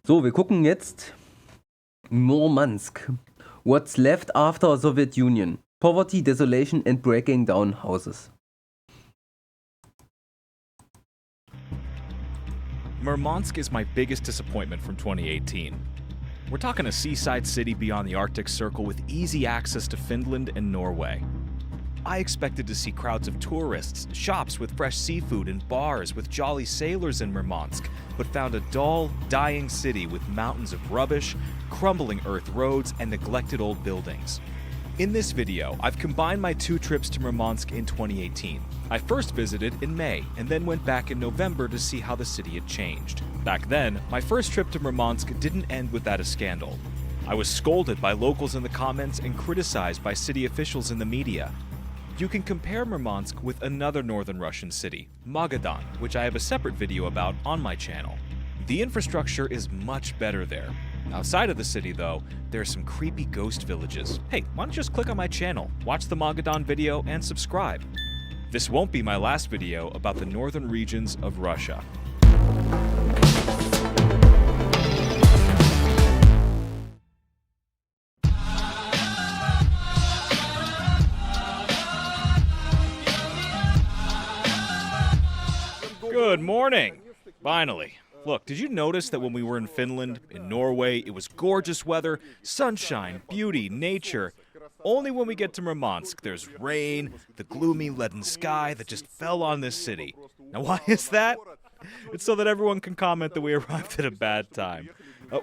So, wir gucken jetzt Murmansk. What's left after Soviet Union? Poverty, desolation and breaking down houses. Murmansk is my biggest disappointment from 2018. We're talking a seaside city beyond the Arctic Circle with easy access to Finland and Norway. I expected to see crowds of tourists, shops with fresh seafood, and bars with jolly sailors in Murmansk, but found a dull, dying city with mountains of rubbish, crumbling earth roads, and neglected old buildings. In this video, I've combined my two trips to Murmansk in 2018. I first visited in May, and then went back in November to see how the city had changed. Back then, my first trip to Murmansk didn't end without a scandal. I was scolded by locals in the comments and criticized by city officials in the media. You can compare Murmansk with another northern Russian city, Magadan, which I have a separate video about on my channel. The infrastructure is much better there. Outside of the city, though, there are some creepy ghost villages. Hey, why don't you just click on my channel, watch the Magadan video, and subscribe. This won't be my last video about the northern regions of Russia. Good morning! Finally. Look, did you notice that when we were in Finland, in Norway, it was gorgeous weather, sunshine, beauty, nature. Only when we get to Murmansk, there's rain, the gloomy leaden sky that just fell on this city. Now why is that? It's so that everyone can comment that we arrived at a bad time.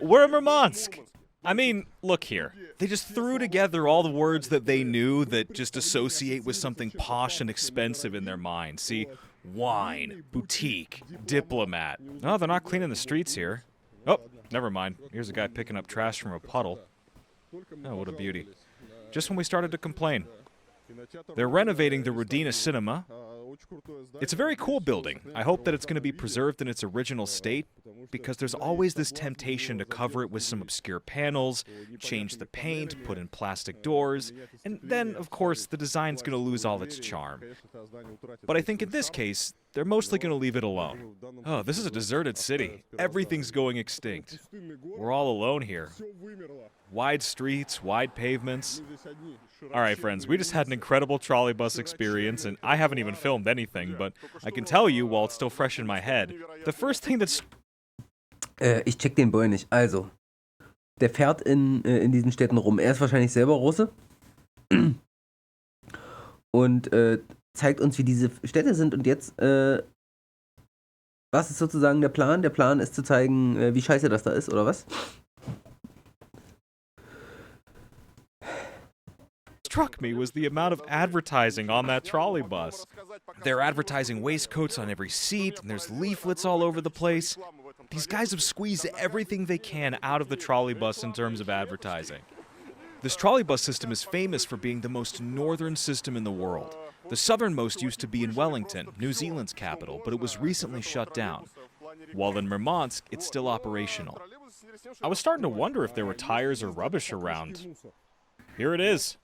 We're in Murmansk! I mean, look here. They just threw together all the words that they knew that just associate with something posh and expensive in their mind. See? Wine, boutique, diplomat. Oh, they're not cleaning the streets here. Oh, never mind. Here's a guy picking up trash from a puddle. Oh, what a beauty. Just when we started to complain. They're renovating the Rodina Cinema. It's a very cool building. I hope that it's going to be preserved in its original state, because there's always this temptation to cover it with some obscure panels, change the paint, put in plastic doors, and then, of course, the design's going to lose all its charm. But I think in this case, they're mostly going to leave it alone. Oh, this is a deserted city. Everything's going extinct. We're all alone here. Wide streets, wide pavements. Alright friends, we just had an incredible trolley bus experience, and I haven't even filmed anything, but I can tell you, while it's still fresh in my head, the first thing that's... Ich check den Boy nicht. Also, der fährt in diesen Städten rum. Er ist wahrscheinlich selber Russe. Und zeigt uns, wie diese Städte sind. Und jetzt, was ist sozusagen der Plan? Der Plan ist zu zeigen, wie scheiße das da ist, oder was? Struck me was the amount of advertising on that trolley bus. They're advertising waistcoats on every seat, and there's leaflets all over the place. These guys have squeezed everything they can out of the trolley bus in terms of advertising. This trolley bus system is famous for being the most northern system in the world. The southernmost used to be in Wellington, New Zealand's capital, but it was recently shut down. While in Murmansk, it's still operational. I was starting to wonder if there were tires or rubbish around. Here it is.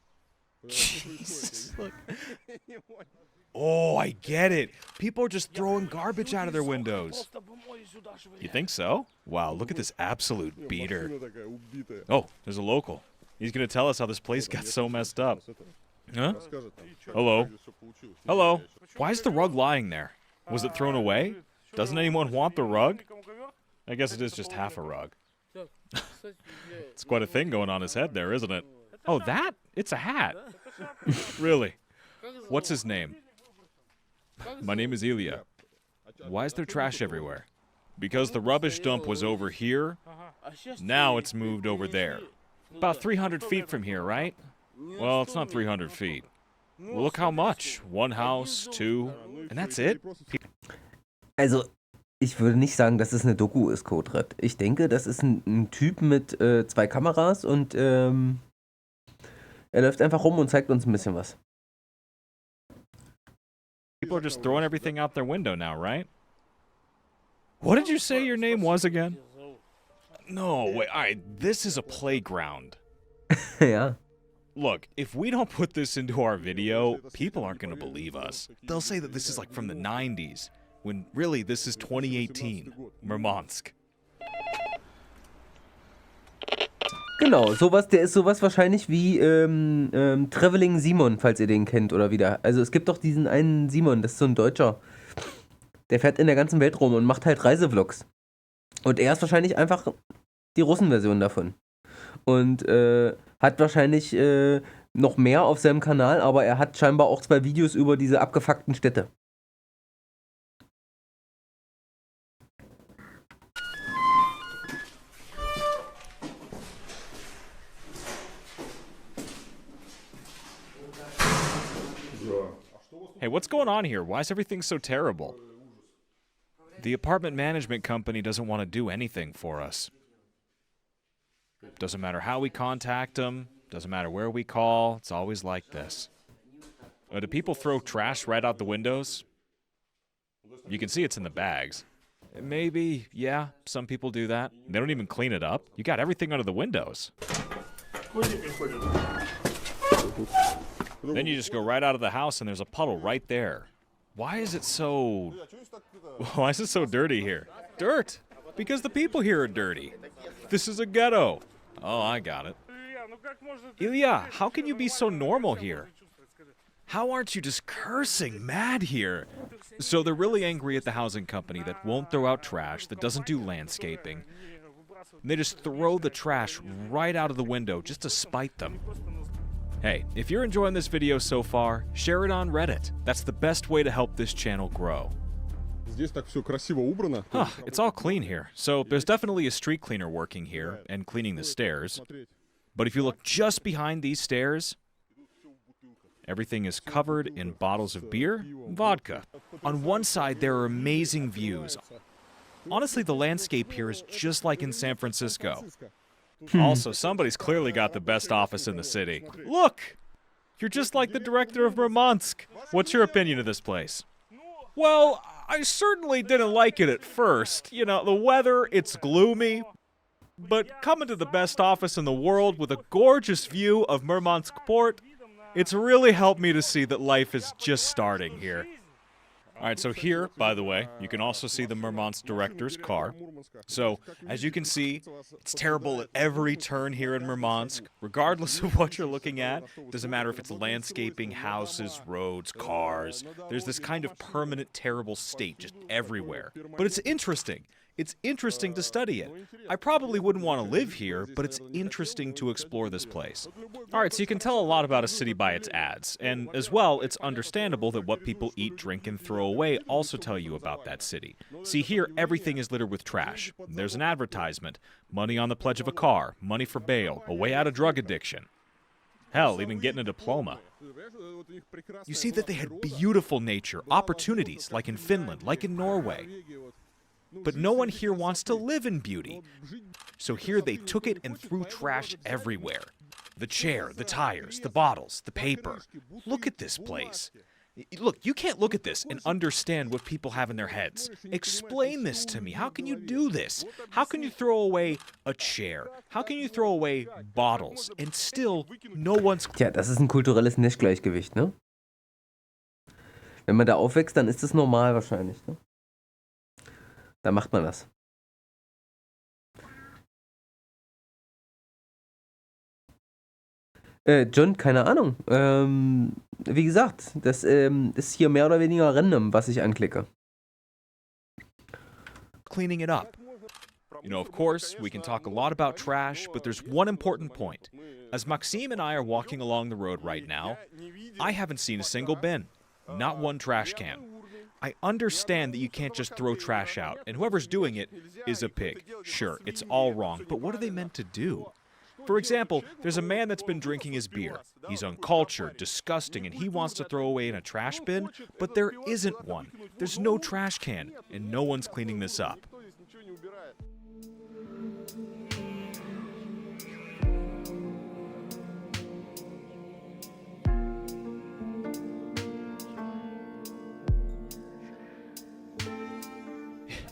Jesus, look. Oh, I get it. People are just throwing garbage out of their windows. You think so? Wow, look at this absolute beater. Oh, there's a local. He's gonna tell us how this place got so messed up. Huh? Hello? Hello? Why is the rug lying there? Was it thrown away? Doesn't anyone want the rug? I guess it is just half a rug. It's quite a thing going on his head there, isn't it? Oh, that? It's a hat. Really? What's his name? My name is Ilya. Why is there trash everywhere? Because the rubbish dump was over here. Now it's moved over there. About 300 feet from here, right? Well, it's not 300 feet. Well, look how much. One house, two, and that's it? Also, ich würde nicht sagen, dass es eine Doku ist, Code Red. Ich denke, das ist ein Typ mit 2 Kameras und er läuft einfach rum und zeigt uns ein bisschen was. People are just throwing everything out their window now, right? What did you say your name was again? No, wait, this is a playground. Ja. Look, if we don't put this into our video, people aren't going to believe us. They'll say that this is like from the 90s, when really this is 2018, Murmansk. Genau, sowas, der ist sowas wahrscheinlich wie Traveling Simon, falls ihr den kennt oder wieder. Also es gibt doch diesen einen Simon, das ist so ein Deutscher. Der fährt in der ganzen Welt rum und macht halt Reisevlogs. Und er ist wahrscheinlich einfach die Russenversion davon. Und hat wahrscheinlich noch mehr auf seinem Kanal, aber er hat scheinbar auch 2 Videos über diese abgefuckten Städte. Hey, what's going on here? Why is everything so terrible? The apartment management company doesn't want to do anything for us. Doesn't matter how we contact them, doesn't matter where we call, it's always like this. Do people throw trash right out the windows? You can see it's in the bags. Maybe, yeah, some people do that. They don't even clean it up. You got everything under the windows. Then you just go right out of the house and there's a puddle right there. Why is it so dirty here? Dirt! Because the people here are dirty. This is a ghetto. Oh, I got it. Ilya, how can you be so normal here? How aren't you just cursing mad here? So they're really angry at the housing company that won't throw out trash, that doesn't do landscaping. And they just throw the trash right out of the window just to spite them. Hey, if you're enjoying this video so far, share it on Reddit. That's the best way to help this channel grow. It's all clean here, so there's definitely a street cleaner working here and cleaning the stairs. But if you look just behind these stairs, everything is covered in bottles of beer and vodka. On one side, there are amazing views. Honestly, the landscape here is just like in San Francisco. Also, somebody's clearly got the best office in the city. Look! You're just like the director of Murmansk. What's your opinion of this place? Well, I certainly didn't like it at first. You know, the weather, it's gloomy. But coming to the best office in the world with a gorgeous view of Murmansk port, it's really helped me to see that life is just starting here. Alright, so here, by the way, you can also see the Murmansk director's car. So, as you can see, it's terrible at every turn here in Murmansk, regardless of what you're looking at. Doesn't matter if it's landscaping, houses, roads, cars. There's this kind of permanent terrible state just everywhere. But it's interesting. It's interesting to study it. I probably wouldn't want to live here, but it's interesting to explore this place. Alright, so you can tell a lot about a city by its ads, and as well, it's understandable that what people eat, drink, and throw away also tell you about that city. See, here, everything is littered with trash. There's an advertisement, money on the pledge of a car, money for bail, a way out of drug addiction. Hell, even getting a diploma. You see that they had beautiful nature, opportunities, like in Finland, like in Norway. But no one here wants to live in beauty. So here they took it and threw trash everywhere. The chair, the tires, the bottles, the paper. Look at this place. Look, you can't look at this and understand what people have in their heads. Explain this to me. How can you do this? How can you throw away a chair? How can you throw away bottles and still no one's... Tja, das ist ein kulturelles Nicht-Gleichgewicht, ne? Wenn man da aufwächst, dann ist das normal wahrscheinlich, ne? Da macht man das. John, keine Ahnung. Wie gesagt, das ist hier mehr oder weniger random, was ich anklicke. Cleaning it up. You know, of course, we can talk a lot about trash, but there's one important point. As Maxime and I are walking along the road right now, I haven't seen a single bin. Not one trash can. I understand that you can't just throw trash out, and whoever's doing it is a pig. Sure, it's all wrong, but what are they meant to do? For example, there's a man that's been drinking his beer. He's uncultured, disgusting, and he wants to throw away in a trash bin, but there isn't one. There's no trash can, and no one's cleaning this up.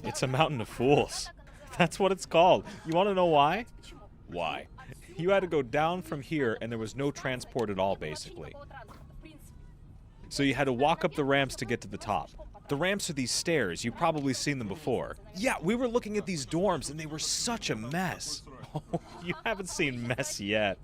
It's a mountain of fools. That's what it's called. You want to know why? Why? You had to go down from here and there was no transport at all, basically. So you had to walk up the ramps to get to the top. The ramps are these stairs. You've probably seen them before. Yeah, we were looking at these dorms and they were such a mess. You haven't seen mess yet.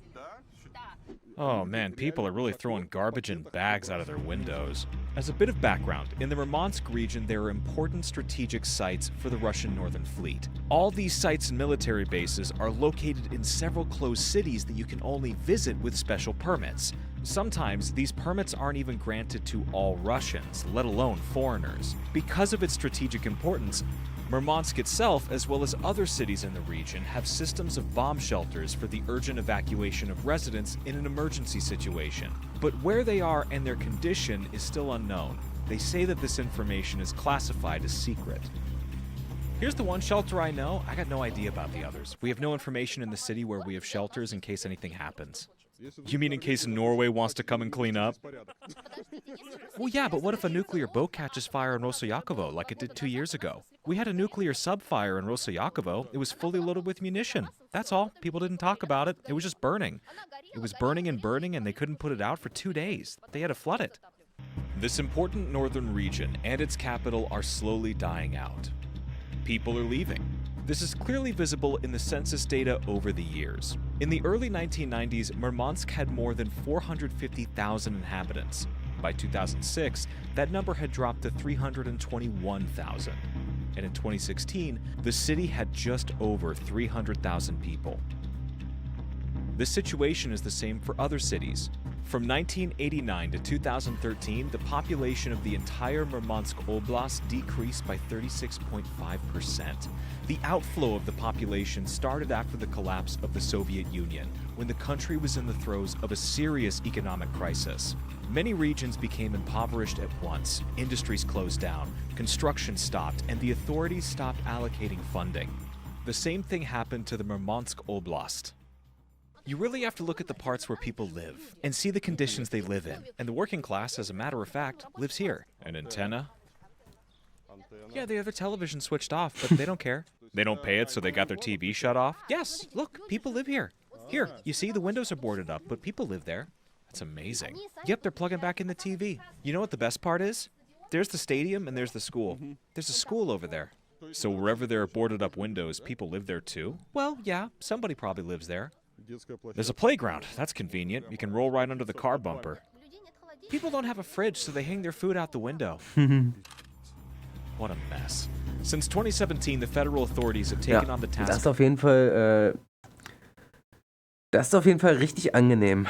Oh man, people are really throwing garbage in bags out of their windows. As a bit of background, in the Murmansk region there are important strategic sites for the Russian Northern Fleet. All these sites and military bases are located in several closed cities that you can only visit with special permits. Sometimes these permits aren't even granted to all Russians, let alone foreigners. Because of its strategic importance, Murmansk itself, as well as other cities in the region, have systems of bomb shelters for the urgent evacuation of residents in an emergency situation. But where they are and their condition is still unknown. They say that this information is classified as secret. Here's the one shelter I know. I got no idea about the others. We have no information in the city where we have shelters in case anything happens. You mean in case Norway wants to come and clean up? Well, yeah, but what if a nuclear boat catches fire in Rosoyakovo like it did 2 years ago? We had a nuclear sub-fire in Rosoyakovo. It was fully loaded with munition. That's all. People didn't talk about it. It was just burning. It was burning, and they couldn't put it out for 2 days. They had to flood it. This important northern region and its capital are slowly dying out. People are leaving. This is clearly visible in the census data over the years. In the early 1990s, Murmansk had more than 450,000 inhabitants. By 2006, that number had dropped to 321,000. And in 2016, the city had just over 300,000 people. This situation is the same for other cities. From 1989 to 2013, the population of the entire Murmansk Oblast decreased by 36.5%. The outflow of the population started after the collapse of the Soviet Union, when the country was in the throes of a serious economic crisis. Many regions became impoverished at once, industries closed down, construction stopped, and the authorities stopped allocating funding. The same thing happened to the Murmansk Oblast. You really have to look at the parts where people live and see the conditions they live in. And the working class, as a matter of fact, lives here. An antenna? Yeah, they have their television switched off, but they don't care. They don't pay it, so they got their TV shut off? Yes, look, people live here. Here, you see, the windows are boarded up, but people live there. That's amazing. Yep, they're plugging back in the TV. You know what the best part is? There's the stadium and there's the school. There's a school over there. So wherever there are boarded up windows, people live there too? Well, yeah, somebody probably lives there. There's a playground. That's convenient. You can roll right under the car bumper. People don't have a fridge, so they hang their food out the window. What a mess. Since 2017, the federal authorities have taken on the task. Das ist auf jeden Fall richtig angenehm.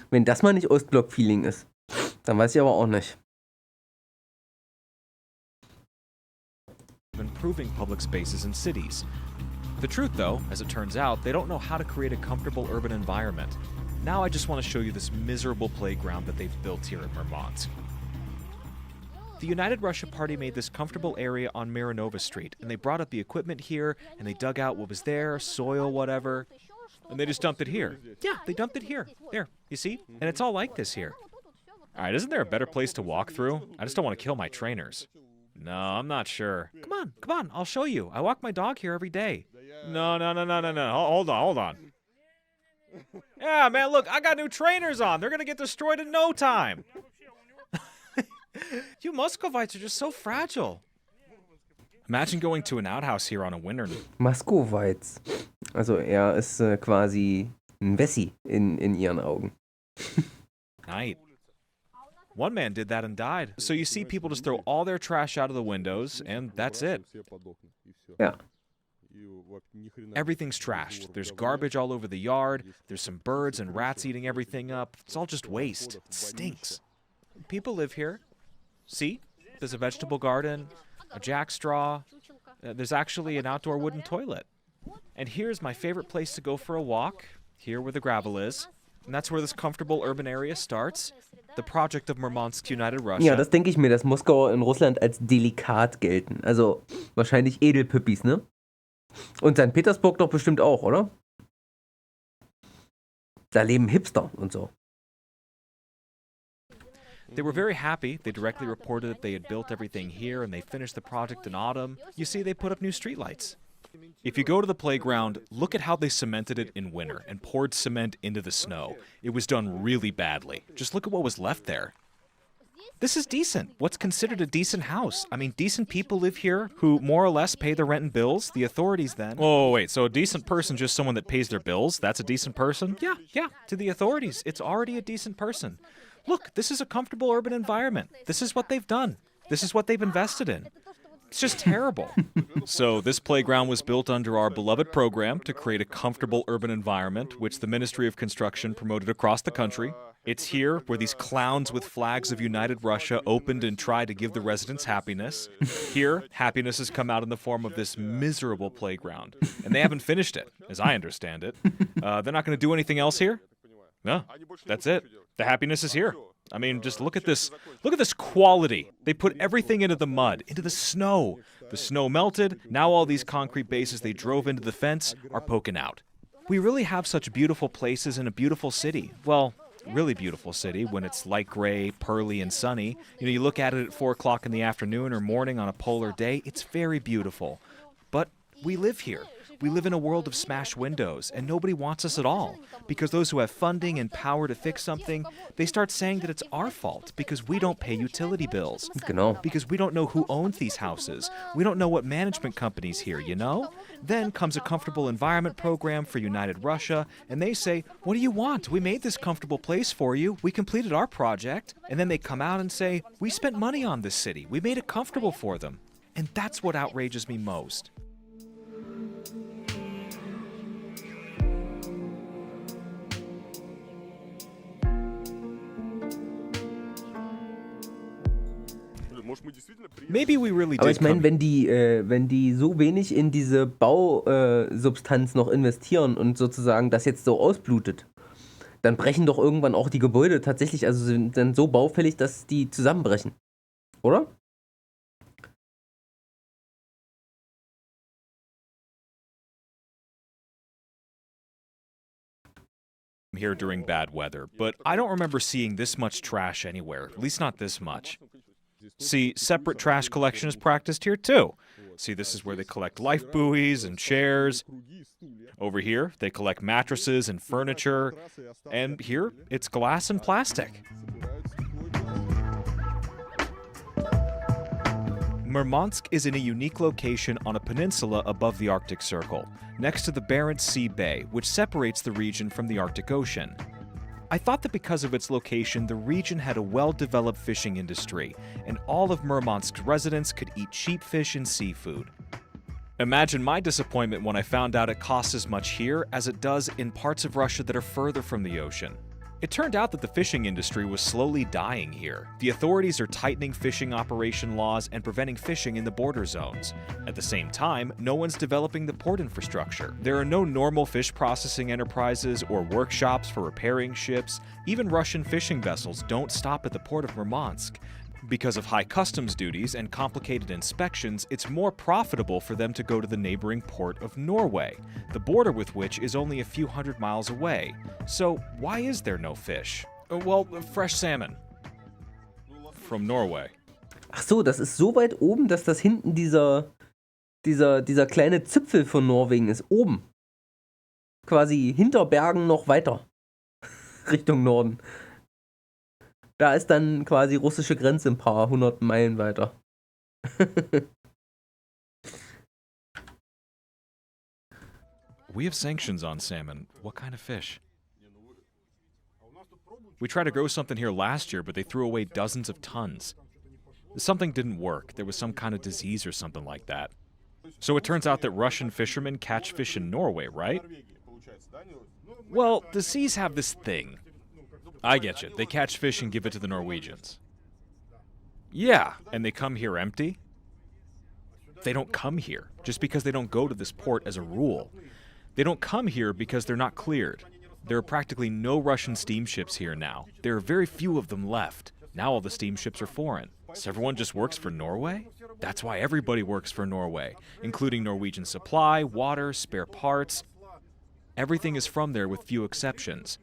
Wenn das mal nicht Ostblock-Feeling ist, dann weiß ich aber auch nicht. Improving public spaces in cities. The truth, though, as it turns out, they don't know how to create a comfortable urban environment. Now I just want to show you this miserable playground that they've built here in Murmansk. The United Russia Party made this comfortable area on Mironova Street, and they brought up the equipment here, and they dug out what was there, soil, whatever, and they just dumped it here. Yeah, they dumped it here. There, you see? And it's all like this here. All right, isn't there a better place to walk through? I just don't want to kill my trainers. No, I'm not sure. Come on, I'll show you. I walk my dog here every day. No. Hold on. Yeah, man, look, I got new trainers on. They're gonna get destroyed in no time. You Muscovites are just so fragile. Imagine going to an outhouse here on a winter night. Muscovites. Also er ist quasi ein Wessi in ihren Augen. Night. One man did that and died. So you see people just throw all their trash out of the windows, and that's it. Ja. Everything's trashed. There's garbage all over the yard. There's some birds and rats eating everything up. It's all just waste. It stinks. People live here. See? There's a vegetable garden, a jack straw. There's actually an outdoor wooden toilet. And here's my favorite place to go for a walk, here where the gravel is. And that's where this comfortable urban area starts. The project of Murmansk, United Russia. Ja, das denke ich mir, dass Moskauer in Russland als delikat gelten. Also wahrscheinlich Edelpüppis, ne? Und St. Petersburg doch bestimmt auch, oder? Da leben Hipster und so. They were very happy. They directly reported that they had built everything here and they finished the project in autumn. You see, they put up new streetlights. If you go to the playground, look at how they cemented it in winter and poured cement into the snow. It was done really badly. Just look at what was left there. This is decent. What's considered a decent house? I mean, decent people live here who more or less pay their rent and bills. The authorities then... Oh, wait, so a decent person just someone that pays their bills? That's a decent person? Yeah. To the authorities, it's already a decent person. Look, this is a comfortable urban environment. This is what they've done. This is what they've invested in. It's just terrible. So this playground was built under our beloved program to create a comfortable urban environment, which the Ministry of Construction promoted across the country. It's here where these clowns with flags of United Russia opened and tried to give the residents happiness. Here, happiness has come out in the form of this miserable playground. And they haven't finished it, as I understand it. They're not going to do anything else here? No, that's it. The happiness is here. I mean, just look at this. Look at this quality. They put everything into the mud, into the snow. The snow melted. Now all these concrete bases they drove into the fence are poking out. We really have such beautiful places in a beautiful city. Well, really beautiful city when it's light gray, pearly, and sunny. You know, you look at it at 4 o'clock in the afternoon or morning on a polar day, it's very beautiful. But we live here. We live in a world of smashed windows, and nobody wants us at all. Because those who have funding and power to fix something, they start saying that it's our fault because we don't pay utility bills. Genau. Because we don't know who owns these houses. We don't know what management company's here, you know? Then comes a comfortable environment program for United Russia, and they say, what do you want? We made this comfortable place for you. We completed our project. And then they come out and say, we spent money on this city. We made it comfortable for them. And that's what outrages me most. Maybe we really Aber did ich meine, come... wenn die so wenig in diese Bausubstanz noch investieren und sozusagen das jetzt so ausblutet, dann brechen doch irgendwann auch die Gebäude tatsächlich, also sind dann so baufällig, dass die zusammenbrechen. Oder? here during bad weather, but I don't remember seeing this much trash anywhere, at least not this much. See, separate trash collection is practiced here too. See, this is where they collect life buoys and chairs. Over here, they collect mattresses and furniture. And here, it's glass and plastic. Murmansk is in a unique location on a peninsula above the Arctic Circle, next to the Barents Sea Bay, which separates the region from the Arctic Ocean. I thought that because of its location, the region had a well-developed fishing industry, and all of Murmansk's residents could eat cheap fish and seafood. Imagine my disappointment when I found out it costs as much here as it does in parts of Russia that are further from the ocean. It turned out that the fishing industry was slowly dying here. The authorities are tightening fishing operation laws and preventing fishing in the border zones. At the same time, no one's developing the port infrastructure. There are no normal fish processing enterprises or workshops for repairing ships. Even Russian fishing vessels don't stop at the port of Murmansk. Because of high customs duties and complicated inspections, it's more profitable for them to go to the neighboring port of Norway, the border with which is only a few hundred miles away. So why is there no fish? Well, fresh salmon. From Norway. Ach so, das ist so weit oben, dass das hinten dieser kleine Zipfel von Norwegen ist. Oben. Quasi hinter Bergen noch weiter. Richtung Norden. Da ist dann quasi russische Grenze ein paar hundert Meilen weiter. We have sanctions on salmon. What kind of fish? We tried to grow something here last year, but they threw away dozens of tons. Something didn't work. There was some kind of disease or something like that. So it turns out that Russian fishermen catch fish in Norway, right? Well, the seas have this thing. I get you. They catch fish and give it to the Norwegians. Yeah, and they come here empty? They don't come here just because they don't go to this port as a rule. They don't come here because they're not cleared. There are practically no Russian steamships here now. There are very few of them left. Now all the steamships are foreign. So everyone just works for Norway? That's why everybody works for Norway, including Norwegian supply, water, spare parts. Everything is from there with few exceptions.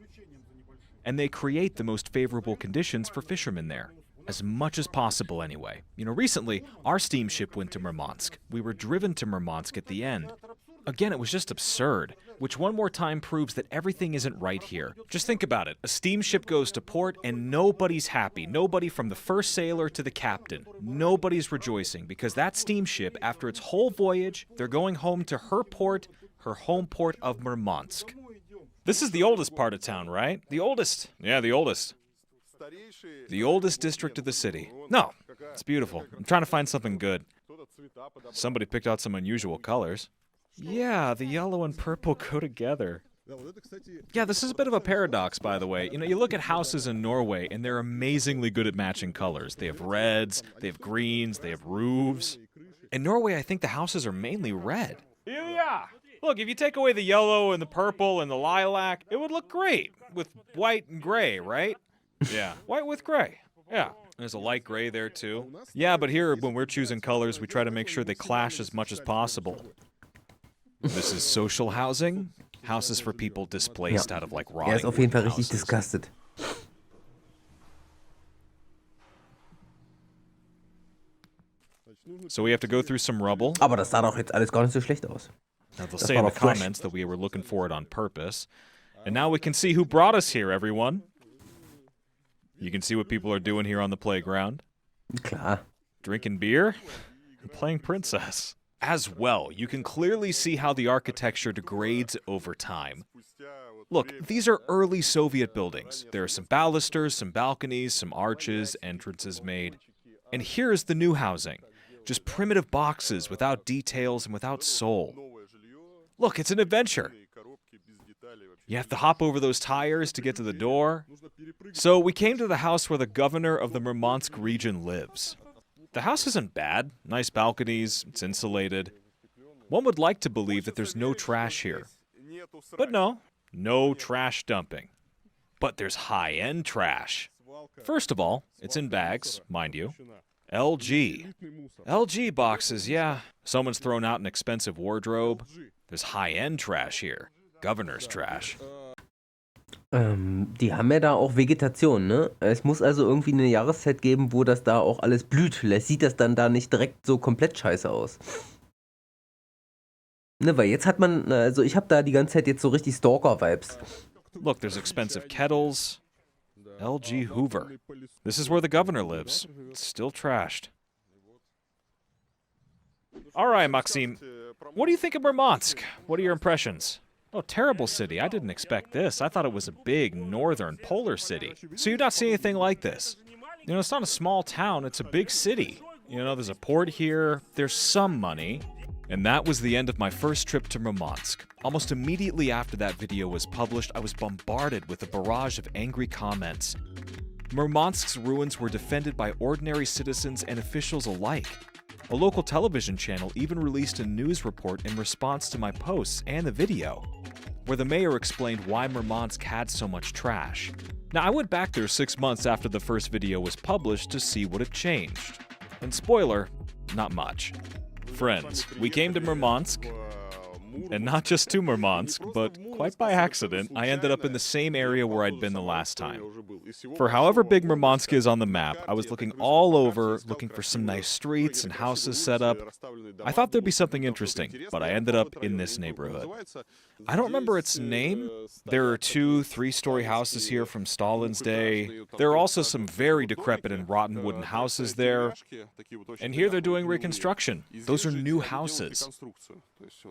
And they create the most favorable conditions for fishermen there. As much as possible anyway. You know, recently, our steamship went to Murmansk. We were driven to Murmansk at the end. Again, it was just absurd, which one more time proves that everything isn't right here. Just think about it. A steamship goes to port and nobody's happy. Nobody from the first sailor to the captain. Nobody's rejoicing because that steamship, after its whole voyage, they're going home to her port, her home port of Murmansk. This is the oldest part of town, right? The oldest. Yeah, the oldest. The oldest district of the city. No, it's beautiful. I'm trying to find something good. Somebody picked out some unusual colors. Yeah, the yellow and purple go together. Yeah, this is a bit of a paradox, by the way. You know, you look at houses in Norway, and they're amazingly good at matching colors. They have reds, they have greens, they have roofs. In Norway, I think the houses are mainly red. Yeah. Look, if you take away the yellow and the purple and the lilac, it would look great with white and gray, right? Yeah, white with gray. Yeah. There's a light gray there, too. Yeah, but here, when we're choosing colors, we try to make sure they clash as much as possible. This is social housing. Houses for people displaced out of, like, rotting ist auf jeden Fall wooden richtig houses. disgusted. So we have to go through some rubble. Aber das sah doch jetzt alles gar nicht so schlecht aus. Now, they'll Das say war in the doch fresh. comments that we were looking for it on purpose. And now we can see who brought us here, everyone. You can see what people are doing here on the playground. Klar. Drinking beer and playing princess. As well, you can clearly see how the architecture degrades over time. Look, these are early Soviet buildings. There are some balusters, some balconies, some arches, entrances made. And here's the new housing. Just primitive boxes without details and without soul. Look, it's an adventure. You have to hop over those tires to get to the door. So we came to the house where the governor of the Murmansk region lives. The house isn't bad. Nice balconies, it's insulated. One would like to believe that there's no trash here. But no trash dumping. But there's high-end trash. First of all, it's in bags, mind you. LG. LG boxes, yeah. Someone's thrown out an expensive wardrobe. There's high-end trash here. Governor's trash. Die haben ja da auch Vegetation, ne? Es muss also irgendwie eine Jahreszeit geben, wo das da auch alles blüht. Vielleicht sieht das dann da nicht direkt so komplett scheiße aus. Ne, weil jetzt hat man, also ich habe da die ganze Zeit jetzt so richtig Stalker-Vibes. Look, there's expensive kettles. LG Hoover. This is where the governor lives. It's still trashed. All right, Maxim. What do you think of Murmansk? What are your impressions? Oh, terrible city. I didn't expect this. I thought it was a big northern polar city. So you've not seen anything like this. You know, it's not a small town. It's a big city. You know, there's a port here. There's some money. And that was the end of my first trip to Murmansk. Almost immediately after that video was published, I was bombarded with a barrage of angry comments. Murmansk's ruins were defended by ordinary citizens and officials alike. A local television channel even released a news report in response to my posts and the video, where the mayor explained why Murmansk had so much trash. Now, I went back there 6 months after the first video was published to see what had changed. And spoiler, not much. Friends, we came to Murmansk, and not just to Murmansk, but quite by accident, I ended up in the same area where I'd been the last time. For however big Murmansk is on the map, I was looking all over, looking for some nice streets and houses set up. I thought there'd be something interesting, but I ended up in this neighborhood. I don't remember its name. There are 2 3-story houses here from Stalin's day. There are also some very decrepit and rotten wooden houses there. And here they're doing reconstruction. Those are new houses.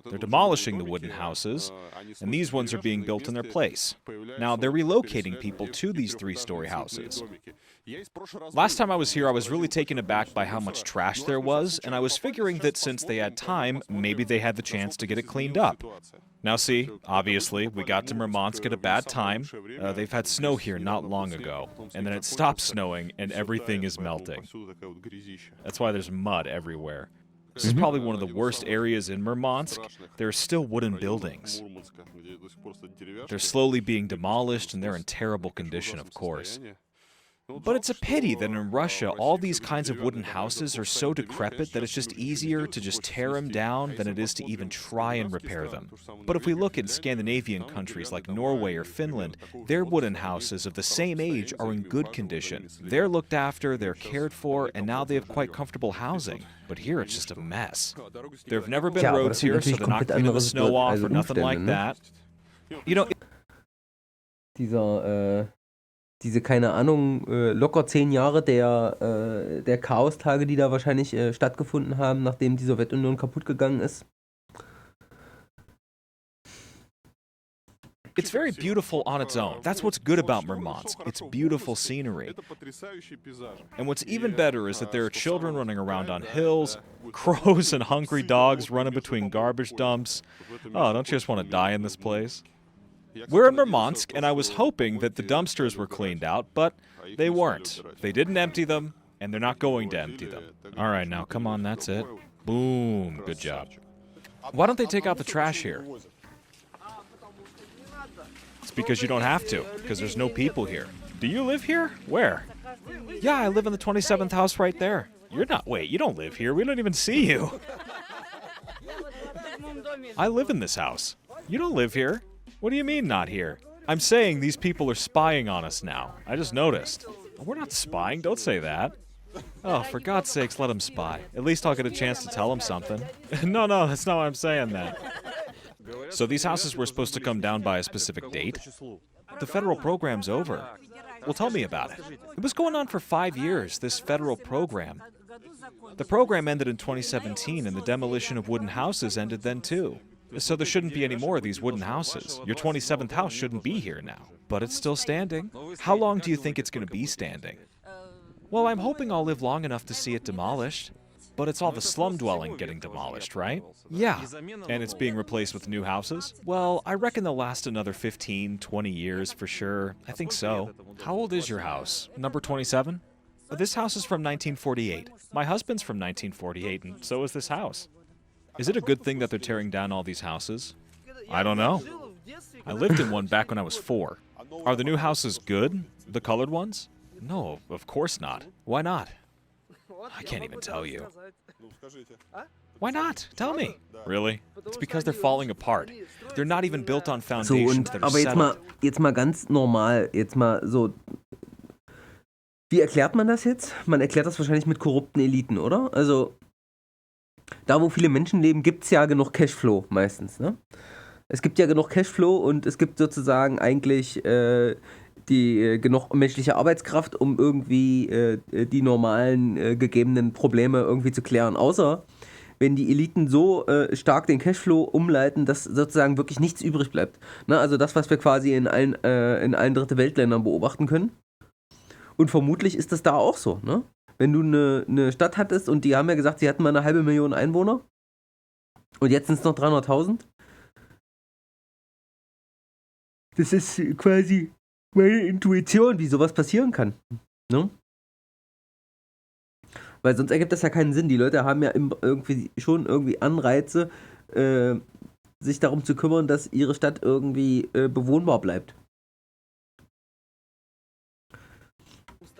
They're demolishing the wooden houses, and these ones are being built in their place. Now, they're relocating people to these 3-story houses. Last time I was here, I was really taken aback by how much trash there was, and I was figuring that since they had time, maybe they had the chance to get it cleaned up. Now see, obviously, we got to Murmansk at a bad time. They've had snow here not long ago, and then it stopped snowing and everything is melting. That's why there's mud everywhere. This is probably one of the worst areas in Murmansk. There are still wooden buildings. They're slowly being demolished and they're in terrible condition, of course. But it's a pity that in Russia, all these kinds of wooden houses are so decrepit that it's just easier to just tear them down than it is to even try and repair them. But if we look at Scandinavian countries like Norway or Finland, their wooden houses of the same age are in good condition. They're looked after, they're cared for, and now they have quite comfortable housing. But here it's just a mess. There have never been Tja, aber roads das sind here, so natürlich they're not komplett cleaning the andere snow off also or nothing like Umstände, ne? that. You know, Diese, keine Ahnung, locker 10 Jahre der Chaostage, die da wahrscheinlich stattgefunden haben, nachdem die Sowjetunion kaputt gegangen ist. it's very beautiful on its own. That's what's good about Murmansk. It's beautiful scenery. And what's even better is that there are children running around on hills, crows and hungry dogs running between garbage dumps. Oh, don't you just want to die in this place? We're in Murmansk, and I was hoping that the dumpsters were cleaned out, but they weren't. They didn't empty them, and they're not going to empty them. All right, now, come on, that's it. Boom, good job. Why don't they take out the trash here? It's because you don't have to, because there's no people here. Do you live here? Where? Yeah, I live in the 27th house right there. Wait, you don't live here. We don't even see you. I live in this house. You don't live here. What do you mean, not here? I'm saying these people are spying on us now. I just noticed. We're not spying, don't say that. Oh, for God's sakes, let them spy. At least I'll get a chance to tell them something. No, that's not what I'm saying then. So these houses were supposed to come down by a specific date? The federal program's over. Well, tell me about it. It was going on for 5 years, this federal program. The program ended in 2017, and the demolition of wooden houses ended then too. So there shouldn't be any more of these wooden houses. Your 27th house shouldn't be here now. But it's still standing. How long do you think it's going to be standing? Well, I'm hoping I'll live long enough to see it demolished. But it's all the slum dwelling getting demolished, right? Yeah. And it's being replaced with new houses? Well, I reckon they'll last another 15, 20 years for sure. I think so. How old is your house? Number 27? This house is from 1948. My husband's from 1948, and so is this house. Is it a good thing that they're tearing down all these houses? I don't know. I lived in one back when I was 4. Are the new houses good? The colored ones? No, of course not. Why not? I can't even tell you. Why not? Tell me. Really? It's because they're falling apart. They're not even built on foundations that are aber settled. jetzt mal ganz normal, jetzt mal so. Wie erklärt man das jetzt? Man erklärt das wahrscheinlich mit korrupten Eliten, oder? Also, da wo viele Menschen leben, gibt es ja genug Cashflow meistens, ne? Es gibt ja genug Cashflow und es gibt sozusagen eigentlich genug menschliche Arbeitskraft, um irgendwie die normalen gegebenen Probleme irgendwie zu klären. Außer wenn die Eliten so stark den Cashflow umleiten, dass sozusagen wirklich nichts übrig bleibt. Ne? Also das, was wir quasi in allen Dritte Weltländern beobachten können. Und vermutlich ist das da auch so, ne? Wenn du eine Stadt hattest und die haben ja gesagt, sie hatten mal 500.000 Einwohner und jetzt sind es noch 300.000. Das ist quasi meine Intuition, wie sowas passieren kann. Ne? Weil sonst ergibt das ja keinen Sinn. Die Leute haben ja irgendwie Anreize, sich darum zu kümmern, dass ihre Stadt irgendwie bewohnbar bleibt.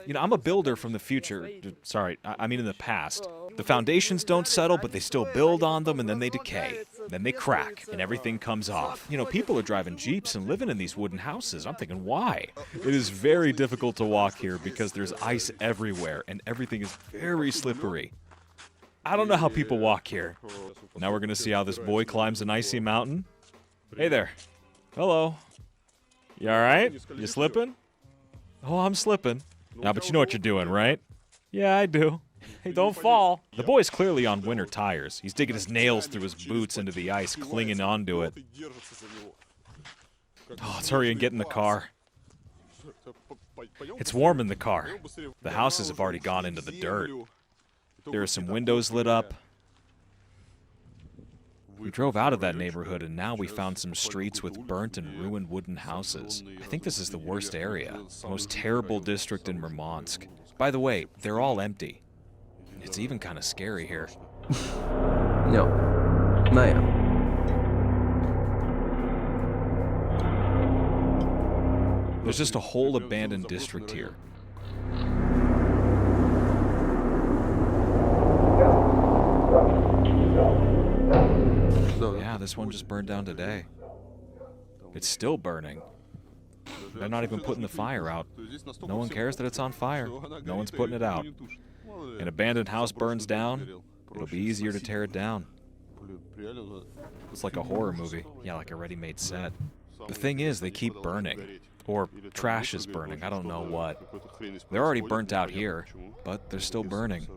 You know, I'm a builder from the future. Sorry, I mean in the past. The foundations don't settle, but they still build on them, and then they decay. Then they crack, and everything comes off. You know, people are driving Jeeps and living in these wooden houses. I'm thinking, why? It is very difficult to walk here because there's ice everywhere, and everything is very slippery. I don't know how people walk here. Now we're going to see how this boy climbs an icy mountain. Hey there. Hello. You all right? You slipping? Oh, I'm slipping. Now, but you know what you're doing, right? Yeah, I do. Hey, don't fall. The boy's clearly on winter tires. He's digging his nails through his boots into the ice, clinging onto it. Oh, let's hurry and get in the car. It's warm in the car. The houses have already gone into the dirt. There are some windows lit up. We drove out of that neighborhood, and now we found some streets with burnt and ruined wooden houses. I think this is the worst area, the most terrible district in Murmansk. By the way, they're all empty. It's even kind of scary here. Ja. Naja. There's just a whole abandoned district here. this one just burned down today. It's still burning. They're not even putting the fire out. No one cares that it's on fire. No one's putting it out. An abandoned house burns down, it'll be easier to tear it down. It's like a horror movie. Yeah, like a ready-made set. The thing is, they keep burning. Or trash is burning, I don't know what. They're already burnt out here, but they're still burning.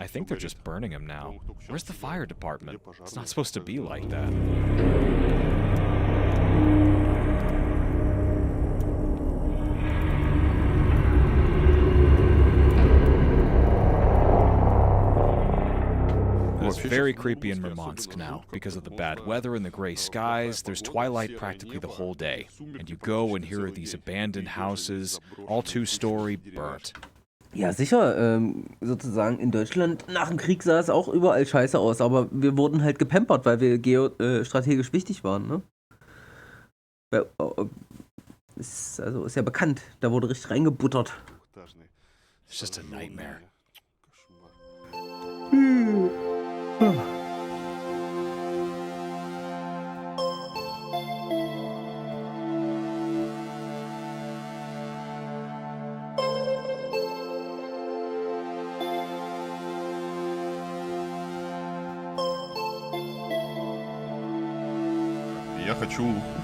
I think they're just burning them now. Where's the fire department? It's not supposed to be like that. It's very creepy in Murmansk now, because of the bad weather and the gray skies. There's twilight practically the whole day. And you go and here are these abandoned houses, all two-story, burnt. Ja, sicher. Sozusagen in Deutschland nach dem Krieg sah es auch überall scheiße aus, aber wir wurden halt gepampert, weil wir geostrategisch wichtig waren, ne? Ist ja bekannt. Da wurde richtig reingebuttert. It's just a nightmare.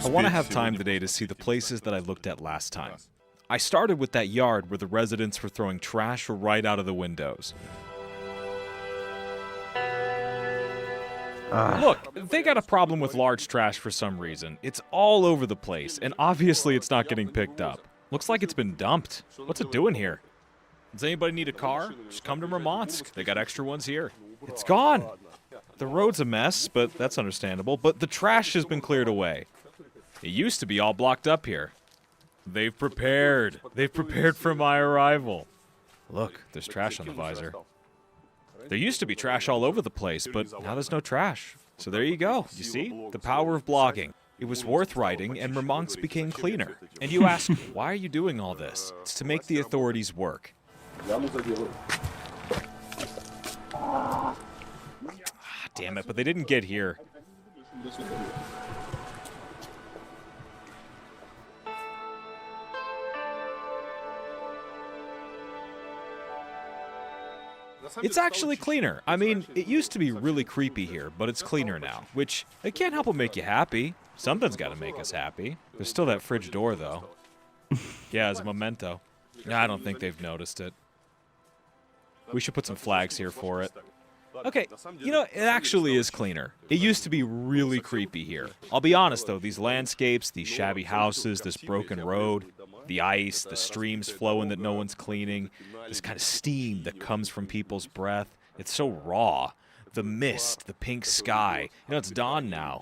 I want to have time today to see the places that I looked at last time. I started with that yard where the residents were throwing trash right out of the windows. Look, they got a problem with large trash for some reason. It's all over the place, and obviously it's not getting picked up. Looks like it's been dumped. What's it doing here? Does anybody need a car? Just come to Murmansk. They got extra ones here. It's gone. The road's a mess, but that's understandable. But the trash has been cleared away. It used to be all blocked up here. They've prepared. They've prepared for my arrival. Look, there's trash on the visor. There used to be trash all over the place, but now there's no trash. So there you go. You see? The power of blogging. It was worth writing, and Murmansk became cleaner. And you ask, why are you doing all this? It's to make the authorities work. Damn it, but they didn't get here. It's actually cleaner. I mean, it used to be really creepy here, but it's cleaner now, which, it can't help but make you happy. Something's got to make us happy. There's still that fridge door, though. Yeah, as a memento. I don't think they've noticed it. We should put some flags here for it. Okay, you know, it actually is cleaner. It used to be really creepy here. I'll be honest, though, these landscapes, these shabby houses, this broken road, the ice, the streams flowing that no one's cleaning, this kind of steam that comes from people's breath, it's so raw. The mist, the pink sky, you know, it's dawn now.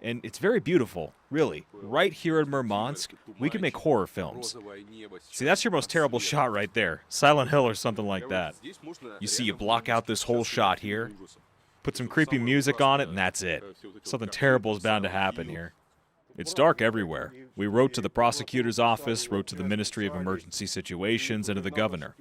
And it's very beautiful, really. Right here in Murmansk, we could make horror films. See, that's your most terrible shot right there. Silent Hill or something like that. You see, you block out this whole shot here, put some creepy music on it, and that's it. Something terrible is bound to happen here. It's dark everywhere. We wrote to the prosecutor's office, wrote to the Ministry of Emergency Situations, and to the governor.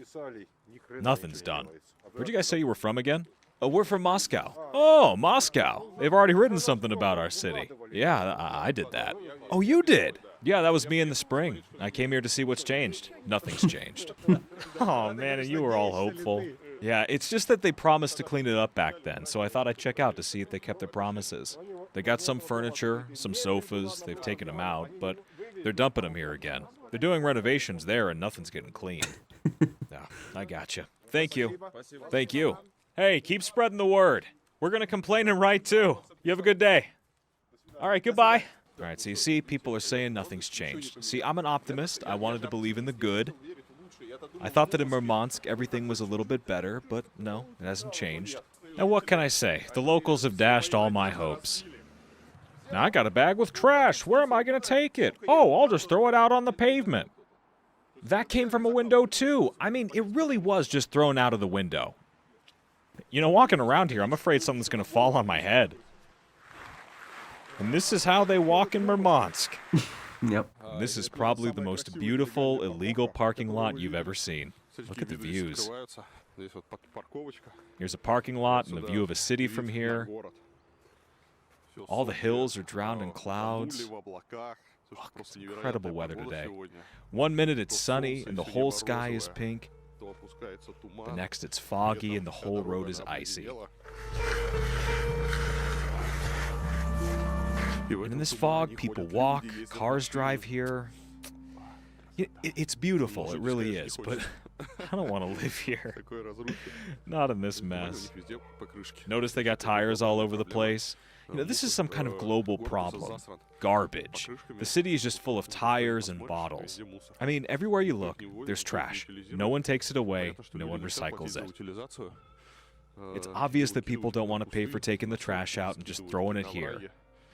Nothing's done. Where'd you guys say you were from again? Oh, we're from Moscow. Oh, Moscow. They've already written something about our city. Yeah, I did that. Oh, you did? Yeah, that was me in the spring. I came here to see what's changed. Nothing's changed. Oh, man, and you were all hopeful. Yeah, it's just that they promised to clean it up back then, so I thought I'd check out to see if they kept their promises. They got some furniture, some sofas, they've taken them out, but they're dumping them here again. They're doing renovations there and nothing's getting cleaned. Yeah, I gotcha. Thank you. Thank you. Hey, keep spreading the word. We're going to complain and write too. You have a good day. All right, goodbye. All right, so you see, people are saying nothing's changed. See, I'm an optimist. I wanted to believe in the good. I thought that in Murmansk everything was a little bit better, but no, it hasn't changed. Now what can I say? The locals have dashed all my hopes. Now I got a bag with trash. Where am I going to take it? Oh, I'll just throw it out on the pavement. That came from a window too. I mean, it really was just thrown out of the window. You know, walking around here, I'm afraid something's going to fall on my head. And this is how they walk in Murmansk. Yep. And this is probably the most beautiful, illegal parking lot you've ever seen. Look at the views. Here's a parking lot and a view of a city from here. All the hills are drowned in clouds. It's incredible weather today. 1 minute it's sunny and the whole sky is pink. The next it's foggy and the whole road is icy. And in this fog, people walk, cars drive here. It's beautiful, it really is, but I don't want to live here. Not in this mess. Notice they got tires all over the place. This is some kind of global problem. Garbage. The city is just full of tires and bottles. I mean, everywhere you look, there's trash. No one takes it away, no one recycles it. It's obvious that people don't want to pay for taking the trash out and just throwing it here.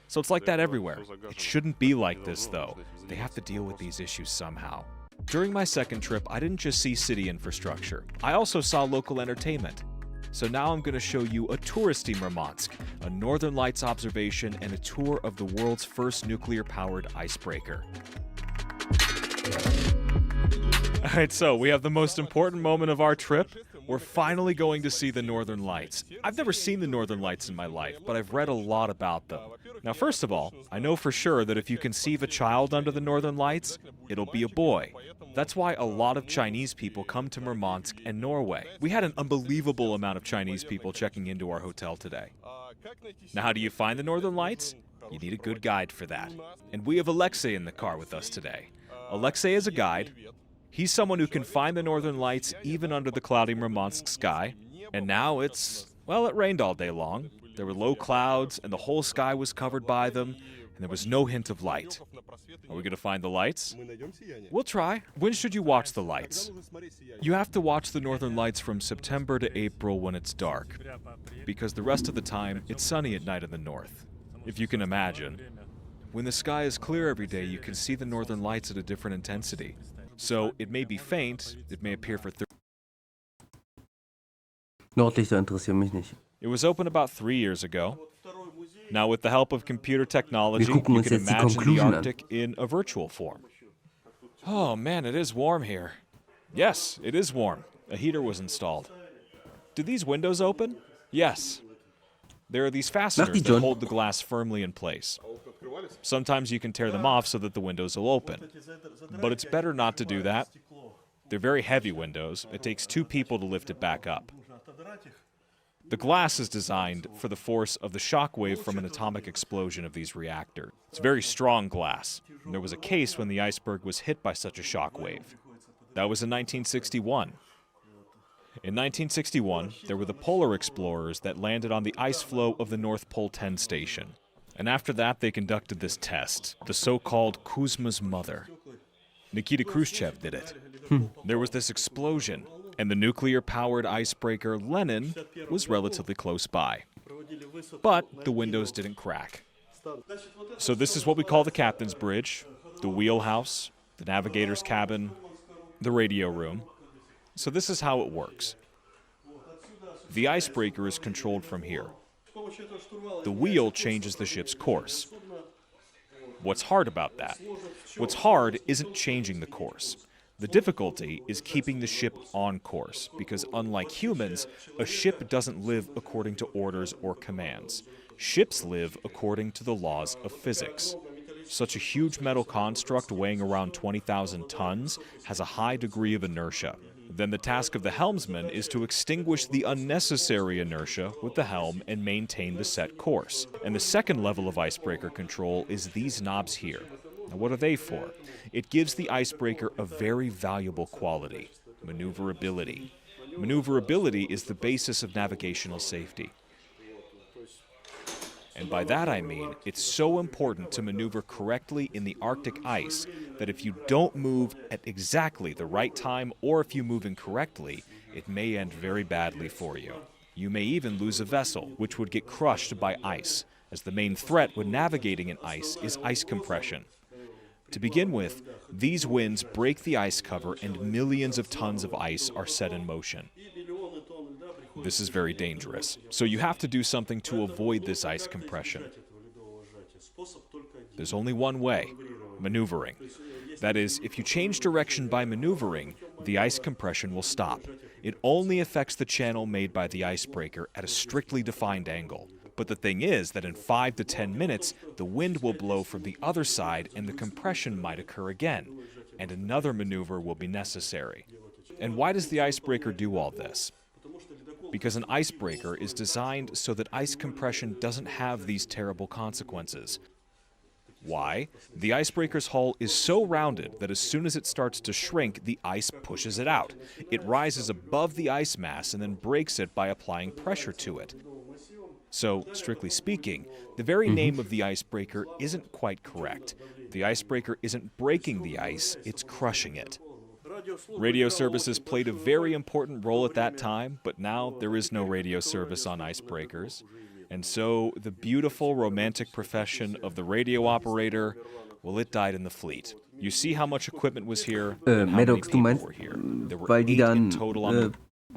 So it's like that everywhere. It shouldn't be like this, though. They have to deal with these issues somehow. During my second trip, I didn't just see city infrastructure. I also saw local entertainment. So now I'm going to show you a touristy Murmansk, a Northern Lights observation, and a tour of the world's first nuclear-powered icebreaker. Alright, so we have the most important moment of our trip. We're finally going to see the Northern Lights. I've never seen the Northern Lights in my life, but I've read a lot about them. Now, first of all, I know for sure that if you conceive a child under the Northern Lights, it'll be a boy. That's why a lot of Chinese people come to Murmansk and Norway. We had an unbelievable amount of Chinese people checking into our hotel today. Now, how do you find the Northern Lights? You need a good guide for that. And we have Alexei in the car with us today. Alexei is a guide. He's someone who can find the Northern Lights even under the cloudy Murmansk sky. And now it rained all day long. There were low clouds, and the whole sky was covered by them, and there was no hint of light. Are we going to find the lights? We'll try. When should you watch the lights? You have to watch the Northern Lights from September to April when it's dark, because the rest of the time, it's sunny at night in the north. If you can imagine. When the sky is clear every day, you can see the Northern Lights at a different intensity. So it may be faint, it may appear for Nordlichter interessieren mich nicht. It was open about 3 years ago. Now, with the help of computer technology, you can imagine the Arctic in a virtual form. Oh man, it is warm here. Yes, it is warm. A heater was installed. Do these windows open? Yes. There are these fasteners that hold the glass firmly in place. Sometimes you can tear them off so that the windows will open. But it's better not to do that. They're very heavy windows. It takes 2 people to lift it back up. The glass is designed for the force of the shock wave from an atomic explosion of these reactors. It's very strong glass. And there was a case when the iceberg was hit by such a shock wave. That was in 1961. In 1961, there were the polar explorers that landed on the ice floe of the North Pole 10 station. And after that, they conducted this test, the so-called Kuzma's mother. Nikita Khrushchev did it. There was this explosion, and the nuclear-powered icebreaker Lenin was relatively close by. But the windows didn't crack. So this is what we call the captain's bridge, the wheelhouse, the navigator's cabin, the radio room. So this is how it works. The icebreaker is controlled from here. The wheel changes the ship's course. What's hard about that? What's hard isn't changing the course. The difficulty is keeping the ship on course, because unlike humans, a ship doesn't live according to orders or commands. Ships live according to the laws of physics. Such a huge metal construct weighing around 20,000 tons has a high degree of inertia. Then the task of the helmsman is to extinguish the unnecessary inertia with the helm and maintain the set course. And the second level of icebreaker control is these knobs here. Now what are they for? It gives the icebreaker a very valuable quality, maneuverability. Maneuverability is the basis of navigational safety. And by that I mean, it's so important to maneuver correctly in the Arctic ice that if you don't move at exactly the right time, or if you move incorrectly, it may end very badly for you. You may even lose a vessel, which would get crushed by ice, as the main threat when navigating in ice is ice compression. To begin with, these winds break the ice cover and millions of tons of ice are set in motion. This is very dangerous. So you have to do something to avoid this ice compression. There's only one way: maneuvering. That is, if you change direction by maneuvering, the ice compression will stop. It only affects the channel made by the icebreaker at a strictly defined angle. But the thing is that in 5 to 10 minutes, the wind will blow from the other side and the compression might occur again, and another maneuver will be necessary. And why does the icebreaker do all this? Because an icebreaker is designed so that ice compression doesn't have these terrible consequences. Why? The icebreaker's hull is so rounded that as soon as it starts to shrink, the ice pushes it out. It rises above the ice mass and then breaks it by applying pressure to it. So, strictly speaking, the very name of the icebreaker isn't quite correct. The icebreaker isn't breaking the ice, it's crushing it. Radio services played a very important role at that time, but now there is no radio service on icebreakers. And so the beautiful romantic profession of the radio operator, well, it died in the fleet. You see how much equipment was here and how many Maddox, du people meinst, were here. There were weil die 8 in dann, total on the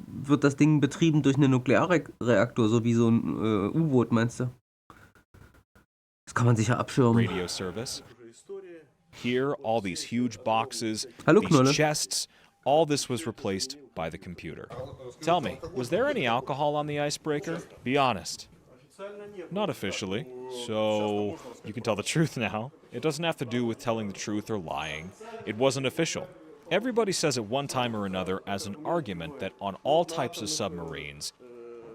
wird das Ding betrieben durch einen Nuklearreaktor, so wie so ein U-Boot, meinst du? Das kann man sicher abschirmen. radio service. Here, all these huge boxes, Hallo, these Knolle. chests, all this was replaced by the computer. Tell me, was there any alcohol on the icebreaker? Be honest. Not officially. So, you can tell the truth now. It doesn't have to do with telling the truth or lying. It wasn't official. Everybody says at one time or another as an argument that on all types of submarines,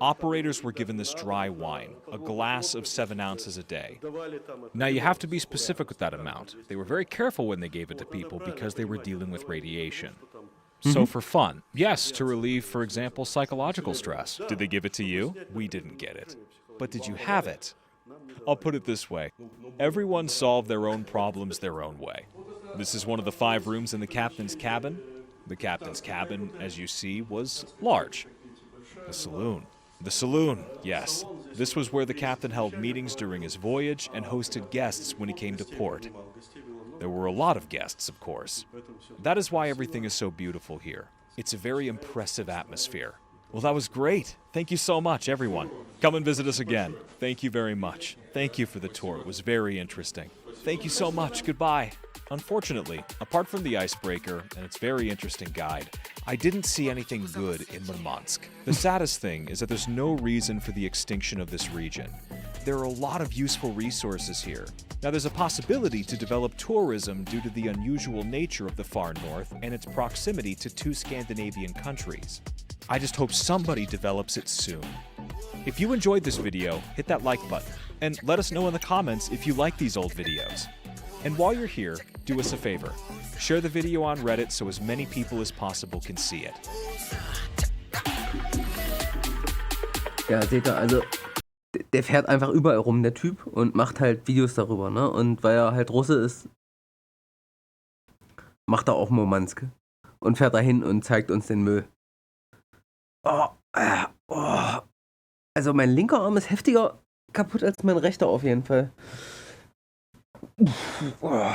operators were given this dry wine, a glass of 7 ounces a day. Now you have to be specific with that amount. They were very careful when they gave it to people because they were dealing with radiation. So for fun, yes, to relieve, for example, psychological stress. Did they give it to you? We didn't get it. But did you have it? I'll put it this way. Everyone solved their own problems their own way. This is one of the 5 rooms in the captain's cabin. The captain's cabin, as you see, was large. The saloon. The saloon, yes. This was where the captain held meetings during his voyage and hosted guests when he came to port. There were a lot of guests, of course. That is why everything is so beautiful here. It's a very impressive atmosphere. Well, that was great. Thank you so much, everyone. Come and visit us again. Thank you very much. Thank you for the tour. It was very interesting. Thank you so much. Goodbye. Unfortunately, apart from the icebreaker and its very interesting guide, I didn't see anything good in Murmansk. The saddest thing is that there's no reason for the extinction of this region. There are a lot of useful resources here. Now, there's a possibility to develop tourism due to the unusual nature of the far north and its proximity to 2 Scandinavian countries. I just hope somebody develops it soon. If you enjoyed this video, hit that like button, and let us know in the comments if you like these old videos. And while you're here, do us a favor. Share the video on Reddit so as many people as possible can see it. Ja, seht ihr, also der fährt einfach überall rum, der Typ, und macht halt Videos darüber, ne? Und weil er halt Russe ist, macht er auch Murmansk und fährt dahin und zeigt uns den Müll. Oh. Also mein linker Arm ist heftiger kaputt als mein rechter auf jeden Fall. Oh.